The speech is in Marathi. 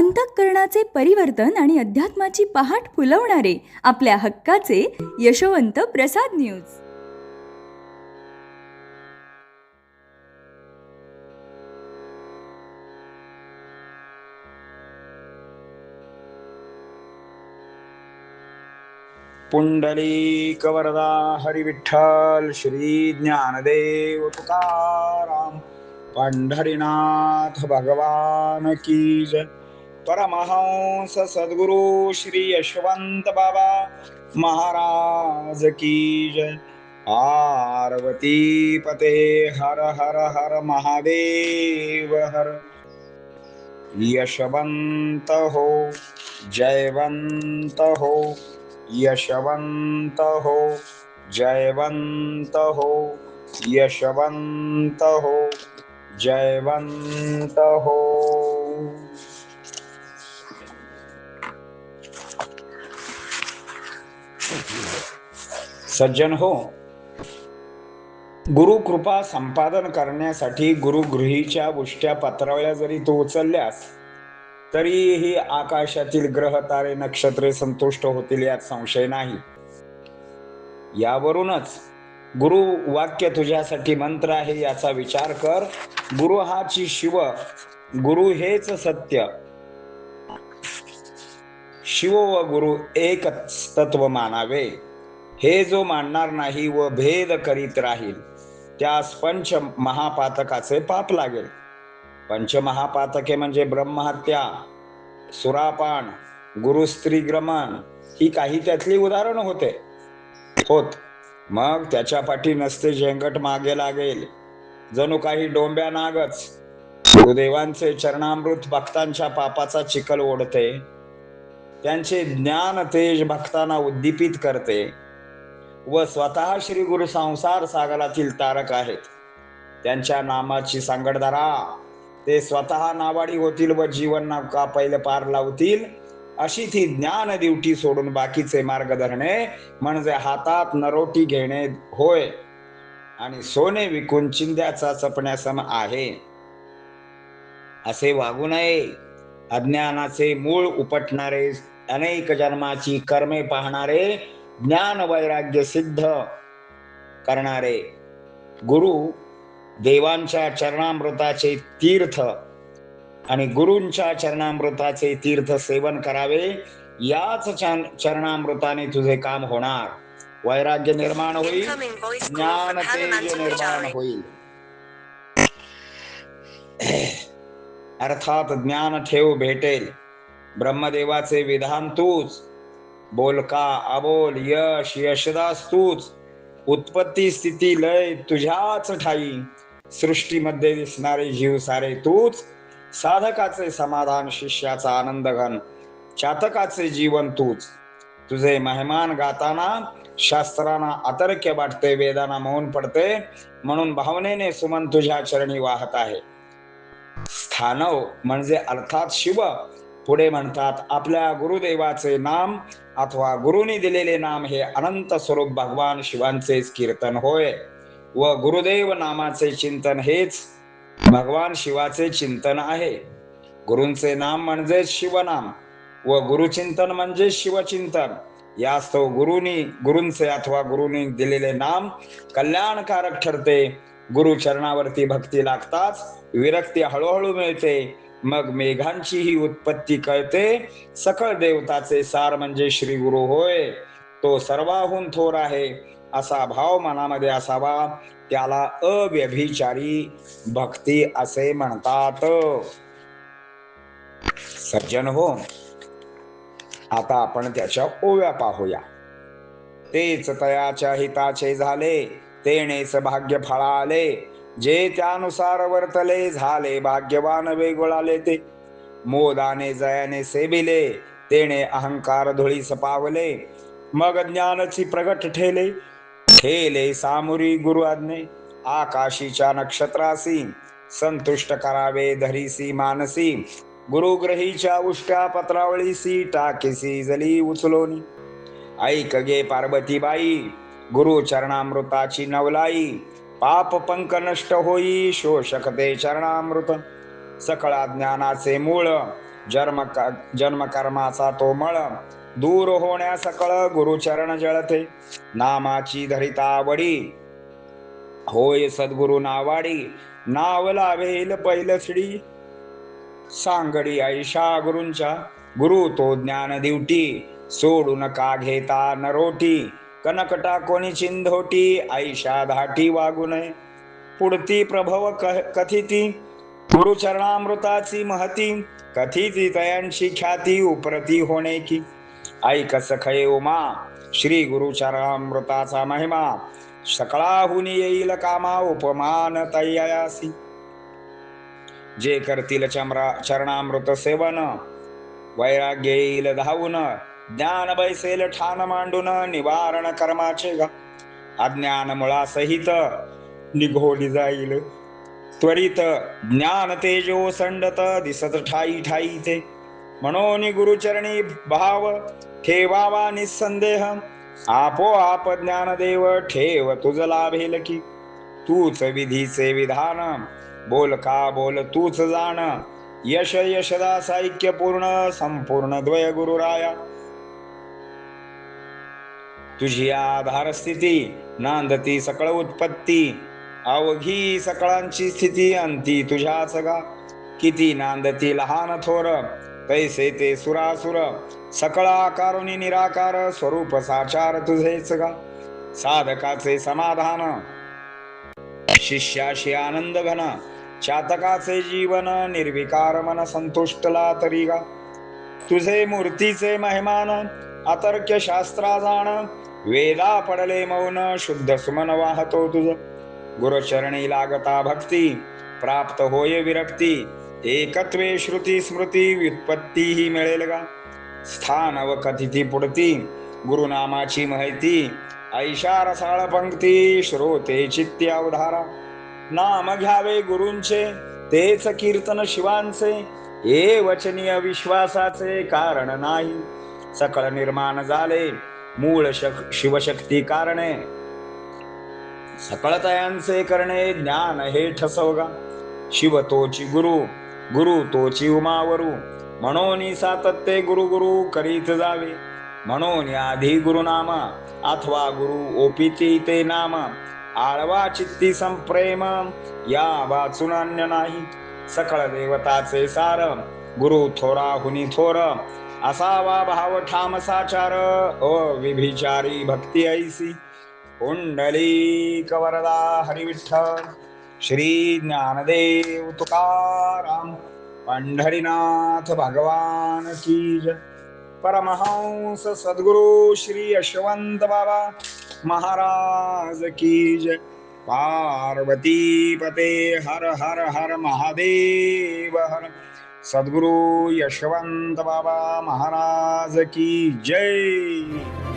अंतःकरणाचे परिवर्तन आणि अध्यात्माची पहाट फुलवणारे आपल्या हक्काचे यशवंत प्रसाद न्यूज. पुंडलिक वरदा हरी विठ्ठल श्री ज्ञानदेव तुकाराम पंढरीनाथ भगवान की जय. परमहंस सद्गुरु श्री यशवंत बाबा महाराज की जय. पार्वती पते हर हर हर महादेव हर. यशवंत हो जयवंत हो, यशवंत हो जयवंत हो, यशवंत हो जयवंत हो. सज्जन हो, गुरु कृपा संपादन करण्यासाठी गुरुगृहीच्या उष्ट्या पत्रावळ्या जरी तू उचलल्यास तरीही आकाशातील ग्रह तारे नक्षत्रे संतुष्ट होतील यात संशय नाही. यावरूनच गुरु वाक्य तुझ्यासाठी मंत्र आहे याचा विचार कर. गुरु हाची शिव, गुरु हेच सत्य. शिव व गुरु एकच तत्व मानावे. हे जो मानणार नाही व भेद करीत राहील त्यास पंच महापातकाचे पाप लागेल. पंचमहापातके म्हणजे ब्रह्महत्या, सुरापान, गुरुस्त्रीग्रमण ही काही त्यातली उदाहरण होत. मग त्याच्या पाठी नसते झेंगट मागे लागेल, जणू काही डोंब्या नागच. गुरुदेवांचे चरणामृत भक्तांच्या पापाचा चिखल ओढते. त्यांचे ज्ञान तेज भक्तांना उद्दीपित करते व स्वतः श्री गुरु संसार सागरातील तारक आहेत. त्यांच्या नामाची सांगड धरा, ते स्वतः नावाडी होतील व जीवन नौका पहिले पार लावतील. अशी ती ज्ञान दिवटी सोडून बाकीचे मार्ग धरणे म्हणजे हातात नरोटी घेणे होय आणि सोने विकून चिंध्याचा चपण्यासम आहे. असे वागू नये. अज्ञानाचे मूळ उपटणारे, अनेक जन्माची कर्मे पाहणारे, ज्ञान वैराग्य सिद्ध करणारे गुरु देवांच्या चरणामृताचे तीर्थ आणि गुरूंच्या चरणामृताचे तीर्थ सेवन करावे. याच चरणामृताने तुझे काम होणार. वैराग्य निर्माण होईल, ज्ञान तेज निर्माण होईल. अर्थात ज्ञान ठेव भेटेल. ब्रह्मदेवाचे विधान तूच, बोलका अबोल यश यशदास तूच, उत्पत्ती स्थिती लय तुझ्याच ठाई, सृष्टीमध्ये दिसणारे जीव सारे तूच, साधकाचे समाधान शिष्याचा आनंद घन, चातकाचे जीवन तूच. तुझे मेहमान गाताना शास्त्रांना अतर्क्य वाटते, वेदांना मौन पडते, म्हणून भावनेने सुमन तुझ्या चरणी वाहत आहे. स्थानव म्हणजे अर्थात शिव. पुढे म्हणतात आपल्या गुरुदेवाचे नाम अथवा गुरुनी दिलेले नाम हे अनंत स्वरूप भगवान शिवांचेच कीर्तन होय व गुरुदेव नामाचे चिंतन हेच भगवान शिवाचे चिंतन आहे. गुरूंचे नाम म्हणजे शिवनाम व गुरुचिंतन म्हणजे शिवचिंतन. यास्तव गुरूंचे अथवा गुरुनी दिलेले नाम कल्याणकारक ठरते. गुरु चरणावरती भक्ती लागताच विरक्ती हळूहळू मिळते. मग मेघांची ही उत्पत्ती कळते. सकळ देवताचे सार म्हणजे श्री गुरु होय. तो सर्वाहून थोर आहे असा भाव मनामध्ये असावा. त्याला अव्यभिचारी भक्ती असे म्हणतात. सज्जन हो, आता आपण त्याच्या ओव्या पाहूया. तेच तयाच्या हिताचे झाले, तेणेच भाग्य फळाले, जे त्यानुसार वर्तले, झाले भाग्यवान वेगळाले. ते मोदाने जयाने सेविले, तेणे अहंकार धुळीस पावले, मग ज्ञानची प्रगट ठेले सामुरी गुरु आज्ञे. आकाशीच्या नक्षत्रासी संतुष्ट करावे धरीसी मानसी, गुरुग्रहीच्या उष्ट्या पत्रावळीसी टाकीसी जली उचलोनी. ऐक गे पार्वतीबाई, गुरु चरणामृताची नवलाई, पाप पंक नष्ट होई शोषक ते चरणामृत. सकळा ज्ञानाचे मूळ जन्म कर्माचा तो मळ दूर होण्या सकळ गुरुचरण जळते. नामाची धरिता आवडी होय सद्गुरु नावाडी. नाव लाभेल पैलसडी सांगडी ऐशा गुरूंच्या. गुरु तो ज्ञान दिवटी सोडू नका घेता नरोटी. कनक टाकोनी चिंधोटी ऐशा धाटी वागू नये. पुढती प्रभव कथिती गुरुचरणामृताची महती. कथिती तयांची ख्याती उपरती होणे की. ऐक सखये उमा श्री गुरुचरणामृताचा महिमा. सकळाहुनी येईल कामा उपमान तय्यासी. जे करतील चरणामृत सेवन वैराग्य येईल धावून. ज्ञान बैसेल ठाण मांडून निवारण कर्माचे गा. अज्ञान मुळासहित निघोली जाईल त्वरित. ज्ञान तेजो संडत दिसत ठाई ठाई ते. म्हणून गुरुचरणी भाव ठेवावा निसंदेह. आपोआप ज्ञानदेव ठेव तुझ लाभेल की. तूच विधीचे विधान बोल का बोल तूच जाण. यश यशदास ऐक्य पूर्ण संपूर्ण द्वय गुरुराया. तुझी आधार स्थिती नांदती सकळ उत्पत्ती. अवघी सकळांची स्थिती अंती तुझ्याच गा. किती नांदती लहान थोर तैसे ते सुरासुर. सकळ आकारुनी निराकार स्वरूप साचार तुझेच गा. साधकाचे समाधान शिष्याशी आनंद घन. चातकाचे जीवन निर्विकार मन संतुष्टला तरी गा. तुझे मूर्तीचे महिमान अतर्क्य शास्त्रा जाण. वेदा पडले मौन शुद्ध सुमन वाहतो तुझ. गुरुचरणी लागता भक्ती प्राप्त होय विरक्ती. एकत्वे श्रुती स्मृती व्युत्पत्ती ही मिळेल गा. स्थान व कथिती पुढती गुरुनामाची माहिती. ऐशा रसाळ पंक्ती श्रोते चित्ती अवधारा. नाम घ्यावे गुरूंचे तेच कीर्तन शिवांचे. हे वचनीय विश्वासाचे कारण नाही. सकळ निर्माण झाले मूळ शिवशक्ती कारणे. सकळ तयांचे करणे ज्ञान हे ठसवगा. शिव तोची गुरु गुरु तोची उमावरू. म्हणून सातत्य गुरु गुरु करीत जावे. म्हणून आधी गुरुनाम अथवा गुरु ओपिती ते नाम. आळवा चित्ती संप्रेम या वाचून अन्य नाही. सकळ देवताचे सार गुरु थोराहुनी थोर. असावा भाव ठाम साचार अविभिचारी भक्ती ऐसी. पुंडलिक वरदा हरिविठ्ठल श्री ज्ञानदेव तुकाराम पंढरीनाथ भगवान की जय. परमहंस सद्गुरु श्री यशवंत बाबा महाराज की जय. पार्वती पते हर हर हर महादेव हर. सद्गुरु यशवंत बाबा महाराज की जय.